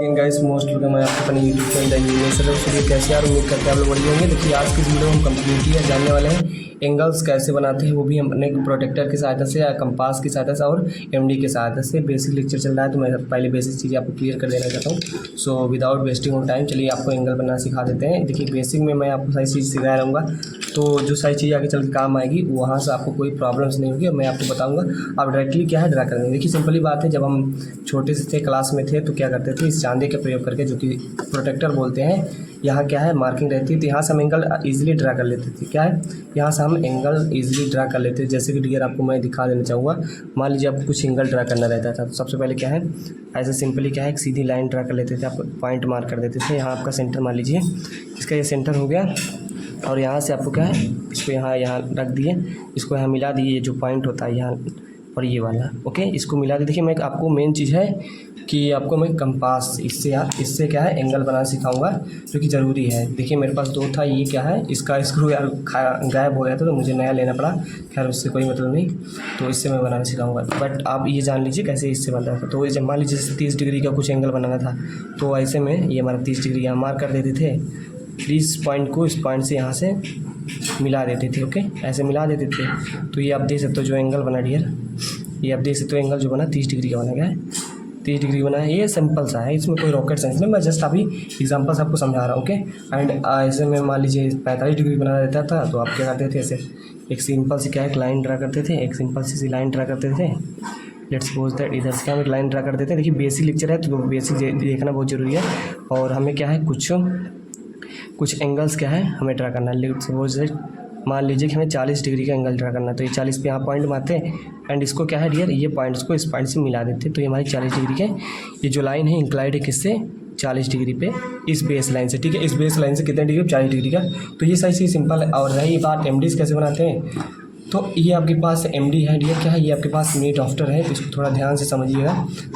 Guys most welcome है आपके अपने यूट्यूब चैनल इंजीनियर से कैसे यार उम्मीद करते हैं आप लोग बढ़िया होंगे। देखिए आज की वीडियो हम कंप्लीटली जानने वाले हैं एंगल्स कैसे बनाते हैं, वो भी हम अपने प्रोटेक्टर की सहायता से या कंपास की सहायता से और एमडी की सहायता से। बेसिक लेक्चर चल रहा है तो मैं पहले बेसिक चीज़ें आपको क्लियर कर देना चाहता हूँ। So without wasting of time चलिए आपको एंगल बनाना सिखा देते हैं। देखिए बेसिक में मैं आपको सारी चीज़ सिखाया रहूँगा, तो जो सारी चीज़ आगे चल के काम आएगी वहाँ से आपको कोई प्रॉब्लम्स नहीं होगी। मैं आपको बताऊँगा आप डायरेक्टली क्या है ड्रा करेंगे। देखिए सिंपली बात है, जब हम छोटे से थे क्लास में थे तो क्या करते थे, इस चांदी का प्रयोग करके जो कि प्रोटेक्टर बोलते हैं, यहाँ क्या है मार्किंग रहती है तो यहाँ से हम एंगल इजीली ड्रा कर लेते थे। क्या है, यहाँ से हम एंगल इजीली ड्रा कर लेते थे। जैसे कि डियर आपको मैं दिखा देना चाहूँगा, मान लीजिए आपको कुछ एंगल ड्रा करना रहता था तो सबसे पहले क्या है, ऐसे सिंपली क्या है एक सीधी लाइन ड्रा कर लेते थे। आप पॉइंट मार्क कर देते थे। यहाँ आपका सेंटर मान लीजिए, इसका ये सेंटर हो गया और यहाँ से आपको क्या है, इसको यहाँ रख दिए, इसको यहाँ मिला दिए, ये जो पॉइंट होता है यहाँ और ये वाला, ओके, इसको मिला दिए। देखिए मैं आपको मेन चीज़ है कि आपको मैं कंपास इससे क्या है एंगल बनाना सिखाऊंगा जो कि ज़रूरी है। देखिए मेरे पास दो था, ये क्या है, इसका स्क्रू यार गायब हो गया था तो मुझे नया लेना पड़ा। खैर उससे कोई मतलब नहीं, तो इससे मैं बनाना सिखाऊंगा। बट आप ये जान लीजिए कैसे इससे बनता था। तो जब मान लीजिए 30 डिग्री का कुछ एंगल बनाना था तो ऐसे में ये हमारा 30 डिग्री यहाँ मार्क कर देते थे। इस पॉइंट को इस पॉइंट से यहाँ से मिला देते थे, ओके, ऐसे मिला देते थे। तो ये आप देख सकते हो जो एंगल बना डियर, ये आप देख सकते हो एंगल जो बना 30 डिग्री का बना गया है, 30 डिग्री बना है। ये सिंपल सा है, इसमें कोई रॉकेट साइंस नहीं, मैं जस्ट अभी एग्जांपल्स आपको समझा रहा हूँ, ओके। एंड ऐसे में मान लीजिए 45 डिग्री बनाना रहता था तो आप क्या करते थे, ऐसे एक सिंपल सी क्या एक लाइन ड्रा करते थे, एक सिंपल सी लाइन ड्रा करते थे। लेट्स सपोज दैट इधर से क्या हम एक लाइन ड्रा कर देते हैं। देखिए बेसिक लेक्चर है तो बेसिक देखना बहुत ज़रूरी है। और हमें क्या है कुछ एंगल्स क्या है हमें ड्रा करना है। लेट्स सपोज दैट मान लीजिए कि हमें 40 डिग्री का एंगल ड्रा करना है तो ये 40 पे यहाँ पॉइंट मारते हैं एंड इसको क्या है डियर, ये पॉइंट्स को इस पॉइंट से मिला देते हैं। तो ये हमारी 40 डिग्री के ये जो लाइन है इंक्लाइड है किससे, 40 डिग्री पे इस बेस लाइन से, ठीक है। इस बेस लाइन से कितने डिग्री, 40 डिग्री का। तो ये सारी चीज़ सिंपल है। और रही बात एमडीज कैसे बनाते हैं, तो ये आपके पास एमडी है डियर, क्या है ये आपके पास मेट ऑफ्टर है, तो इसको थोड़ा ध्यान से समझिएगा।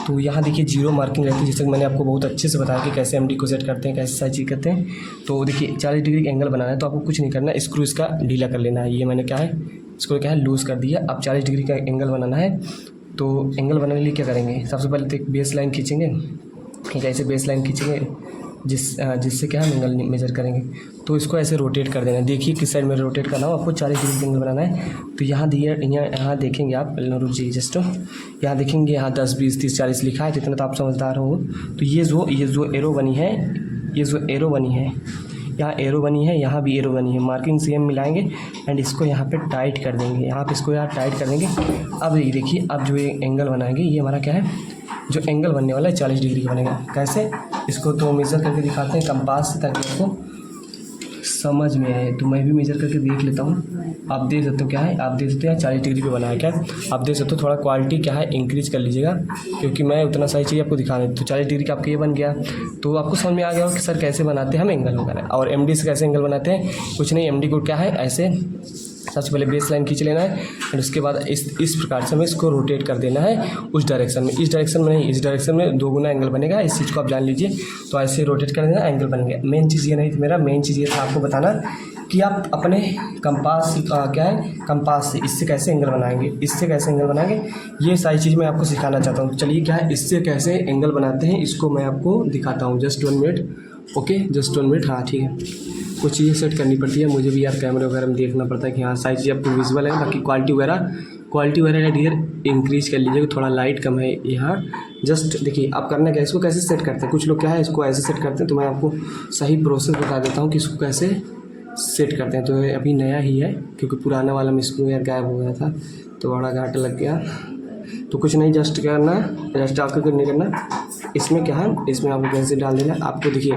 तो यहाँ देखिए जीरो मार्किंग रहती है, जैसे मैंने आपको बहुत अच्छे से बताया कि कैसे एमडी को सेट करते हैं, कैसे सारी चीज़ करते हैं। तो देखिए 40 डिग्री का एंगल बनाना है तो आपको कुछ नहीं करना है, स्क्रू इसका ढीला कर लेना है। ये मैंने क्या है इसको क्या है लूज़ कर दिया। अब 40 डिग्री का एंगल बनाना है तो एंगल बनाने के लिए क्या करेंगे, सबसे पहले तो एक बेस लाइन खींचेंगे, ऐसे बेस लाइन खींचेंगे जिससे क्या हम एंगल मेजर करेंगे। तो इसको ऐसे रोटेट कर देना। देखिए किस साइड में रोटेट करना हो, आपको 40 डिग्री एंगल बनाना है। तो यहाँ यहाँ देखेंगे आप, रुक जाइए जस्ट, यहाँ देखेंगे यहाँ 10 20 30 40 लिखा है, तो इतना तो आप समझदार हो। तो ये जो एरो बनी है, ये जो एरो बनी है, यहाँ एरो बनी है, यहाँ भी एरो बनी है, मार्किंग सेम मिलाएंगे एंड इसको यहाँ पे टाइट कर देंगे। यहाँ पे इसको यहाँ टाइट कर देंगे। अब ये देखिए अब जो ये एंगल बनाएंगे, ये हमारा क्या है, जो एंगल बनने वाला है 40 डिग्री का बनेगा। कैसे, इसको तो मेज़र करके दिखाते हैं कंपास से ताकि आपको समझ में आए। तो मैं भी मेज़र करके देख लेता हूँ। आप देख सकते हो क्या है, आप देख सकते हैं 40 डिग्री पे बना है क्या। आप देख सकते हो थोड़ा क्वालिटी क्या है इंक्रीज़ कर लीजिएगा क्योंकि मैं उतना सारी चीज़ आपको दिखा रहा हूँ। तो 40 डिग्री का आपका ये बन गया, तो आपको समझ में आ गया हो कि सर कैसे बनाते हैं हम एंगल वगैरह। और एमडी से कैसे एंगल बनाते हैं, कुछ नहीं, एमडी को क्या है ऐसे सबसे पहले बेस लाइन खींच लेना है और उसके बाद इस प्रकार से हमें इसको रोटेट कर देना है उस डायरेक्शन में। इस डायरेक्शन में नहीं, इस डायरेक्शन में 2 गुना एंगल बनेगा, इस चीज़ को आप जान लीजिए। तो ऐसे रोटेट कर देना, एंगल बन गया। मेन चीज़ ये नहीं थी, मेरा मेन चीज़ ये था आपको बताना कि आप अपने कंपास क्या है कंपास से इससे कैसे एंगल बनाएंगे, इससे कैसे एंगल बनाएंगे, ये सारी चीज़ मैं आपको सिखाना चाहता हूँ। चलिए क्या है इससे कैसे एंगल बनाते हैं इसको मैं आपको दिखाता हूँ। Just 1 minute, okay, just 1 minute. हाँ ठीक है, कुछ चीज़ें सेट करनी पड़ती है मुझे भी यार, कैमरे वगैरह में देखना पड़ता है कि हाँ सारी चीज़ आपको विजुअल है। बाकी क्वालिटी वगैरह डियर इंक्रीज कर लीजिएगा, थोड़ा लाइट कम है यहाँ। जस्ट देखिए आप करना क्या, इसको कैसे सेट करते हैं। कुछ लोग क्या है इसको ऐसे सेट करते हैं, तो मैं आपको सही प्रोसेस बता देता हूँ कि इसको कैसे सेट करते हैं। तो अभी नया ही है क्योंकि पुराना वाला में स्क्रू यार गायब हो गया था तो बड़ा घाटा लग गया। तो कुछ नहीं, जस्ट क्या करना, जस्ट आपको नहीं करना, इसमें क्या है, इसमें आपको कैसे डाल देना। आपको देखिए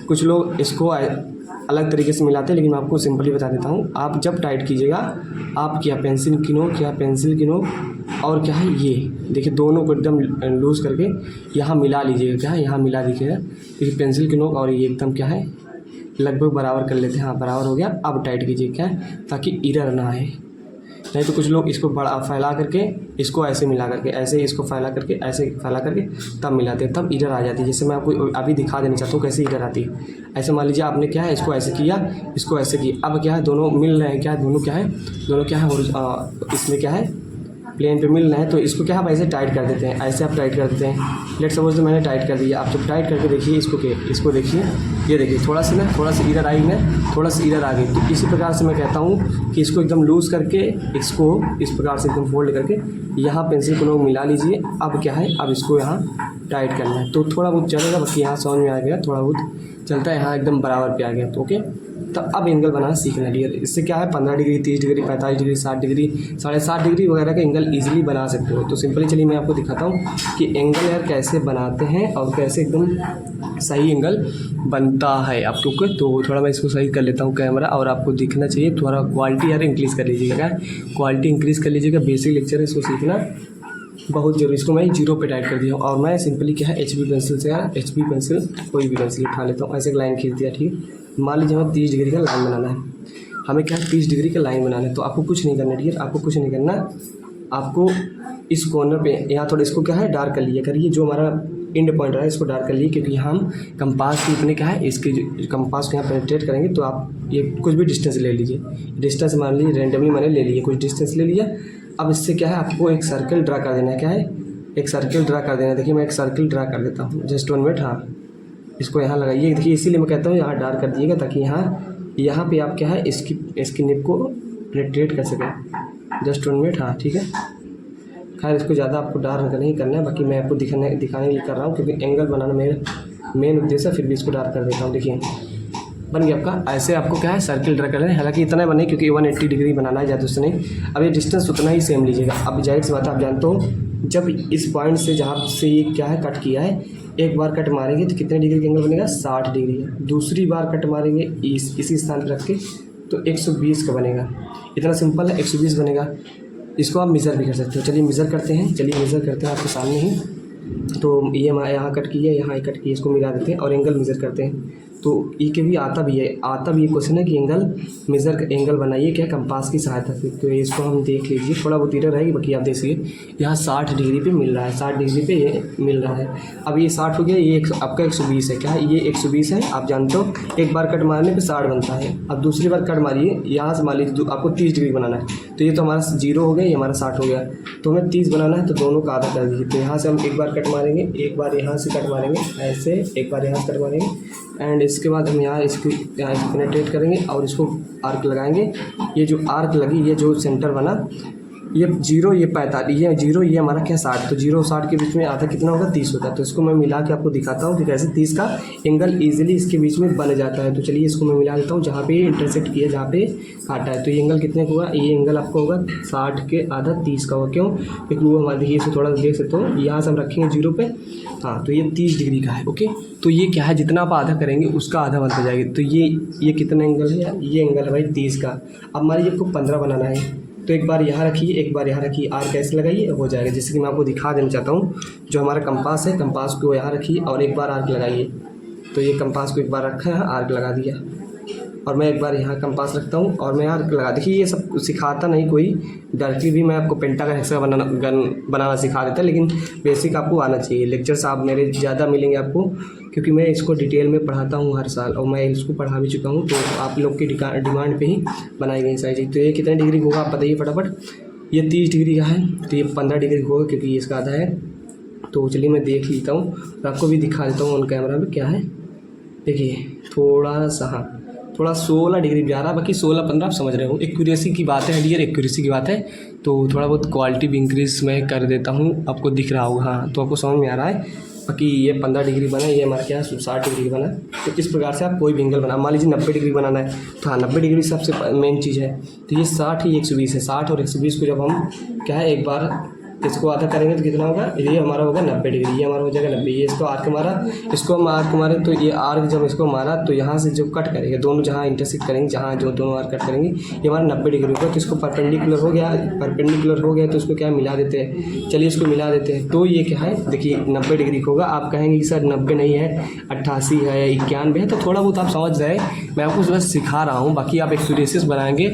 कुछ लोग इसको अलग तरीके से मिलाते हैं लेकिन मैं आपको सिंपली बता देता हूँ। आप जब टाइट कीजिएगा, आप क्या पेंसिल की नोक और क्या है ये देखिए दोनों को एकदम लूज़ करके यहाँ मिला लीजिएगा। क्या है यहाँ मिला दीजिएगा, देखिए पेंसिल की नोक और ये एकदम क्या है लगभग बराबर कर लेते हैं। हाँ बराबर हो गया। अब टाइट कीजिए क्या है ताकि इरर ना आए। नहीं तो कुछ लोग इसको बड़ा फैला करके इसको ऐसे मिला करके ऐसे इसको फैला करके ऐसे फैला करके तब मिलाते हैं, तब इधर आ जाती है। जैसे मैं आपको अभी दिखा देना चाहता हूँ कैसे इधर आती है। ऐसे मान लीजिए आपने क्या है इसको ऐसे किया, इसको ऐसे किया, अब क्या है दोनों मिल रहे हैं, क्या है दोनों क्या है और इसमें क्या है प्लेन पे मिल रहा है, तो इसको क्या है ऐसे टाइट कर देते हैं, ऐसे आप टाइट कर देते हैं। लेट सपोज तो मैंने टाइट कर दिया, आप जब टाइट करके देखिए इसको देखिए, ये देखिए थोड़ा सा इधर आई ना, थोड़ा सा इधर आ गई। तो इसी प्रकार से मैं कहता हूँ कि इसको एकदम लूज़ करके इसको इस प्रकार से एकदम फोल्ड करके यहाँ पेंसिल को लोग मिला लीजिए। अब क्या है, अब इसको यहाँ टाइट करना है, तो थोड़ा बहुत चलेगा, बाकी यहाँ समझ में आ गया, थोड़ा बहुत चलता है, यहाँ एकदम बराबर पे आ गया। तो ओके, तो अब एंगल बनाना सीखना डियर। इससे क्या है 15 degree, 30 degree, 45 degree, 60 degree, 7.5 degree वगैरह का एंगल ईजिली बना सकते हो। तो सिंपली चलिए मैं आपको दिखाता हूँ कि एंगल यार कैसे बनाते हैं और कैसे एकदम सही एंगल बनता है आपको। तो थोड़ा मैं इसको सही कर लेता हूँ कैमरा, और आपको दिखना चाहिए। थोड़ा क्वालिटी यार इंक्रीज़ कर लीजिएगा, क्वालिटी इंक्रीज़ कर लीजिएगा। बेसिक लेक्चर है, इसको सीखना बहुत जरूरी। इसको मैं 0 पे टाइट कर दिया हूँ, और मैं सिंपली क्या है HB पेंसिल से यार HB पेंसिल कोई भी पेंसिल उठा लेता हूँ, ऐसे एक लाइन खींच दिया। ठीक है, मान लीजिए हमें 30 डिग्री का लाइन बनाना है, हमें क्या है 30 डिग्री का लाइन बनाना है। तो आपको कुछ नहीं करना डियर, आपको कुछ नहीं करना, आपको इस कॉर्नर पे यहाँ थोड़ा इसको क्या है डार्क कर लिया करिए, जो हमारा एंड पॉइंट रहा है इसको डार्क कर लिए, क्योंकि हम कंपास की अपने क्या है इसके कंपास को यहाँ पेनिट्रेट करेंगे। तो आप ये कुछ भी डिस्टेंस ले लीजिए, डिस्टेंस मान लीजिए रैंडमली मैंने ले लिए, कुछ डिस्टेंस ले लिया। अब इससे क्या है आपको एक सर्कल ड्रा कर देना है, क्या है एक सर्कल ड्रा कर देना है। देखिए मैं एक सर्कल ड्रा कर देता हूँ, जस्ट 1 मिनट। हाँ, इसको यहाँ लगाइए, देखिए इसीलिए मैं कहता हूँ यहाँ डार्क कर दिएगा, ताकि यहाँ पे आप क्या है इसकी निप को पेनिट्रेट कर सकें। Just 1 minute. हाँ ठीक है, खैर इसको ज़्यादा आपको डार्क नहीं करना है, बाकी मैं आपको दिखाने के लिए कर रहा हूँ, क्योंकि एंगल बनाना मेरा मेन उद्देश्य है। फिर भी इसको डार्क कर देता हूँ। देखिए बन गया आपका। ऐसे आपको क्या है सर्किल ड्रा करना है, हालांकि इतना बने क्योंकि 180 डिग्री बनाना है, ज़्यादा उससे नहीं। अब ये डिस्टेंस उतना ही सेम लीजिएगा। अब जाहिर सी बात है, आप जानते हो जब इस पॉइंट से जहाँ से ये क्या है कट किया है, एक बार कट मारेंगे तो कितने डिग्री का एंगल बनेगा, 60 डिग्री। दूसरी बार कट मारेंगे इसी स्थान पर रख के तो 120 का बनेगा। इतना सिंपल है, 120 बनेगा। इसको आप मेज़र भी कर सकते हो। चलिए मेज़र करते हैं, आपके सामने ही। तो ये हमारे यहाँ कट की है, यहाँ कट की है, इसको मिला देते हैं और एंगल मेज़र करते हैं। तो ई के भी आता भी है क्वेश्चन है कि एंगल बनाइए क्या कंपास की सहायता से। तो इसको हम देख लीजिए, थोड़ा बहुत इधर रहेगी, बाकी आप देखिए यहाँ 60 डिग्री पे मिल रहा है, 60 डिग्री पे ये मिल रहा है। अब ये 60 हो गया, ये आपका 120 है। क्या है ये 120 है, आप जानते हो एक बार कट मारने पे 60 बनता है। अब दूसरी बार कट मारिए, यहाँ से मान लीजिए आपको 30 डिग्री बनाना है, तो ये तो हमारा 0 हो गया, ये हमारा 60 हो गया। तो हमें 30 बनाना है, तो दोनों का आधा कर दीजिए। तो यहाँ से हम एक बार कट मारेंगे, एक बार यहाँ से कट मारेंगे, ऐसे एक बार यहाँ से कट मारेंगे, एंड इसके बाद हम यहाँ इसको पेनिट्रेट करेंगे और इसको आर्क लगाएंगे। ये जो आर्क लगी, ये जो सेंटर बना, ये 0, ये 45, ये 0, ये हमारा क्या 60। तो 0 और 60 के बीच में आधा कितना होगा, 30 होता है। तो इसको मैं मिला के आपको दिखाता हूँ कि कैसे 30 का एंगल ईजिली इसके बीच में बन जाता है। तो चलिए इसको मैं मिला देता हूँ, जहाँ पे इंटरसेक्ट किया, जहाँ पे काटा है। तो ये एंगल कितने का होगा, ये एंगल आपको होगा 60 के आधा 30 का होगा। क्यों, क्योंकि वो हमारे देखिए इसको थोड़ा देख सकते हो, यहाँ से हम रखेंगे 0 पे। हाँ, तो ये 30 डिग्री का है। ओके, तो ये क्या है, जितना आप आधा करेंगे उसका आधा बनता जाएगा। तो ये कितना एंगल है, ये एंगल है भाई 30 का। अब मान लीजिए आपको 15 बनाना है, तो एक बार यहाँ रखिए, एक बार यहाँ रखिए, आर्क कैसे लगाइए हो जाएगा। जैसे कि मैं आपको दिखा देना चाहता हूँ, जो हमारा कंपास है, कंपास को यहाँ रखिए और एक बार आर्क लगाइए। तो ये कंपास को एक बार रखा है, आर्क लगा दिया, और मैं एक बार यहाँ कंपास रखता हूँ और मैं आर्क लगा। देखिए ये सब सिखाता नहीं कोई, डायरेक्टली भी मैं आपको पेंटागन हेक्सागन बनाना सिखा देता, लेकिन बेसिक आपको आना चाहिए। लेक्चर्स आप मेरे ज़्यादा मिलेंगे आपको, क्योंकि मैं इसको डिटेल में पढ़ाता हूँ हर साल, और मैं इसको पढ़ा भी चुका हूँ। तो आप लोग की डिमांड पे ही बनाई गई सारी चीज़। तो ये कितने डिग्री होगा आप बताइए फटाफट। ये 30 डिग्री का है, तो ये 15 डिग्री होगा, क्योंकि ये इसका आधा है। तो चलिए मैं देख लेता हूँ और आपको भी दिखा देता हूँ ऑन कैमरा में क्या है। देखिए थोड़ा सा, हाँ थोड़ा 16 डिग्री जा रहा है, बाकी 16-15 आप समझ रहे हो। एक्यूरेसी की बात है डियर, एक्यूरेसी की बात है। तो थोड़ा बहुत क्वालिटी भी इंक्रीज़ मैं कर देता हूँ, आपको दिख रहा होगा। हाँ, तो आपको समझ में आ रहा है। बाकी ये 15 डिग्री बना, ये हमारा क्या 60 डिग्री बना। तो इस प्रकार से आप कोई भी एंगल बना, मान लीजिए 90 डिग्री बनाना है, तो हाँ 90 डिग्री सबसे मेन चीज़ है। तो ये 60 ही 120 है। 60 और 120 को जब हम क्या है एक बार इसको आधा करेंगे तो कितना होगा, ये हमारा होगा 90 डिग्री, ये हमारा हो जाएगा 90। ये इसको आर्क मारा, इसको हम आर्क मारे, तो ये आर्क जब इसको मारा तो यहाँ से जो कट करेंगे, दोनों जहाँ इंटरसेक्ट करेंगे, जहाँ जो दोनों आर्क कट करेंगे, ये हमारा 90 डिग्री होगा। तो इसको परपेंडिकुलर हो गया, तो इसको क्या मिला देते हैं। चलिए इसको मिला देते हैं। तो ये क्या है, देखिए 90 डिग्री होगा। आप कहेंगे कि सर 90 नहीं है, 88 है या 91 है, तो थोड़ा बहुत आप समझ जाए, मैं आपको बस सिखा रहा हूँ। बाकी आप एक्सपीरियंसेस बनाएंगे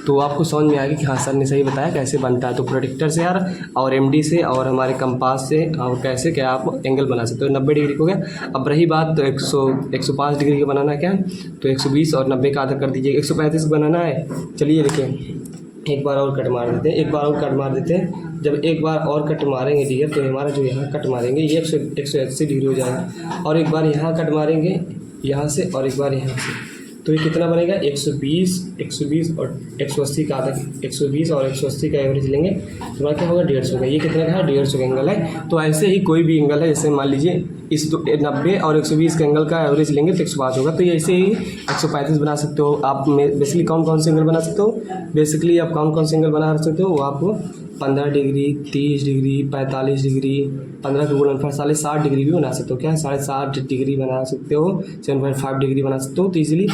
तो आपको समझ में आएगा कि हाँ सर ने सही बताया कैसे बनता है। तो प्रोटेक्टर से यार और MD से और हमारे कंपास से और कैसे क्या आप एंगल बना सकते हो। 90 डिग्री हो गया। अब रही बात तो 105 डिग्री का बनाना क्या है, तो 120 और 90 का आधा कर दीजिए। 135 बनाना है। चलिए देखिए एक बार और कट मार देते हैं, एक बार और कट मार देते हैं। जब एक बार और कट मारेंगे डियर तो हमारा जो यहाँ कट मारेंगे ये 180 डिग्री हो जाएगा। और एक बार यहाँ कट मारेंगे यहाँ से और एक बार यहाँ से, तो ये कितना बनेगा 120 और 180 का आधा, 120 और 180 का एवरेज लेंगे तो हमारा क्या होगा 150 का। ये कितना का है 150 का एंगल है। तो ऐसे ही कोई भी एंगल है, जैसे मान लीजिए इस 90 और 120 के एंगल का एवरेज लेंगे तो 105 होगा। तो ये ऐसे ही 135 बना सकते हो आप। बेसिकली कौन से एंगल बना सकते हो, बेसिकली आप कौन से एंगल बना सकते हो, वो आपको 15 डिग्री, 30 डिग्री, 45 डिग्री, 15 के गुणनफल 60 डिग्री भी बना सकते हो। क्या है 60 डिग्री बना सकते हो, 7.5 डिग्री बना सकते हो। तो इजीली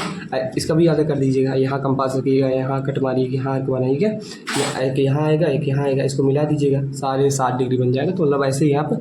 इसका भी याद कर दीजिएगा, यहाँ कंपास रखिएगा, यहाँ कट मारिएगा, यहाँ एक बनाइएगा, एक यहाँ आएगा, एक यहाँ आएगा, इसको मिला दीजिएगा, सारे 60 डिग्री बन जाएगा। तो मतलब ऐसे ही आप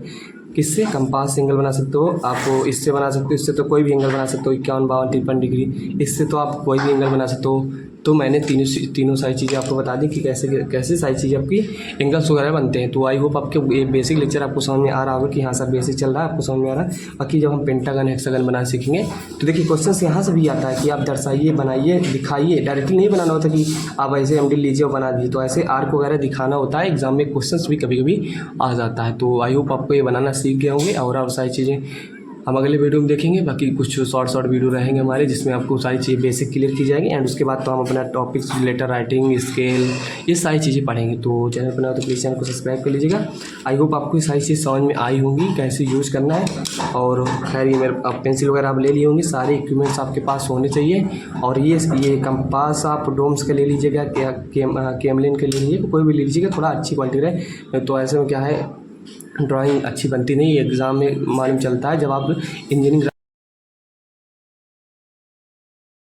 किससे कंपास एंगल बना सकते हो, आप इससे बना सकते हो, इससे तो कोई भी एंगल बना सकते हो, 51, 52, 53 डिग्री, इससे तो आप कोई भी एंगल बना सकते हो। तो मैंने तीनों सारी चीज़ें आपको बता दी कि कैसे सारी चीज़ें आपकी एंगल्स वगैरह बनते हैं। तो आई होप आपके ये बेसिक लेक्चर आपको समझ में आ रहा होगा कि हाँ सर बेसिक चल रहा है, आपको समझ में आ रहा है। बाकी जब हम पेंटागन हेक्सागन बनाना सीखेंगे तो देखिए क्वेश्चन यहाँ से भी आता है कि आप दर्शाइए, बनाइए, दिखाइए। डायरेक्टली नहीं बनाना होता कि आप ऐसे MD लीजिए और बना दीजिए, तो ऐसे आर्क वगैरह दिखाना होता है। एग्जाम में क्वेश्चन भी कभी कभी आ जाता है। तो आई होप आपको ये बनाना सीख गए होंगे और सारी चीज़ें हम अगले वीडियो में देखेंगे। बाकी कुछ शॉर्ट वीडियो रहेंगे हमारे जिसमें आपको सारी चीज़ें बेसिक क्लियर की जाएगी। एंड उसके बाद तो हम अपना टॉपिक्स, लेटर राइटिंग, स्केल, ये सारी चीज़ें पढ़ेंगे। तो चैनल पर ना तो प्लीज़ चैनल को सब्सक्राइब कर लीजिएगा। आई होप आपको ये सारी चीज़ समझ में आई होंगी कैसे यूज़ करना है। और खैर ये मेरे आप पेंसिल वगैरह आप ले लिए होंगे, सारे इक्विपमेंट्स आपके पास होने चाहिए। और ये कंपास आप डोम्स के ले लीजिएगा, कैमलिन के ले लीजिएगा, कोई भी ले लीजिएगा, थोड़ा अच्छी क्वालिटी रहे। तो ऐसे में क्या है ड्राइंग अच्छी बनती नहीं, एग्ज़ाम में मालूम चलता है जब आप इंजीनियरिंग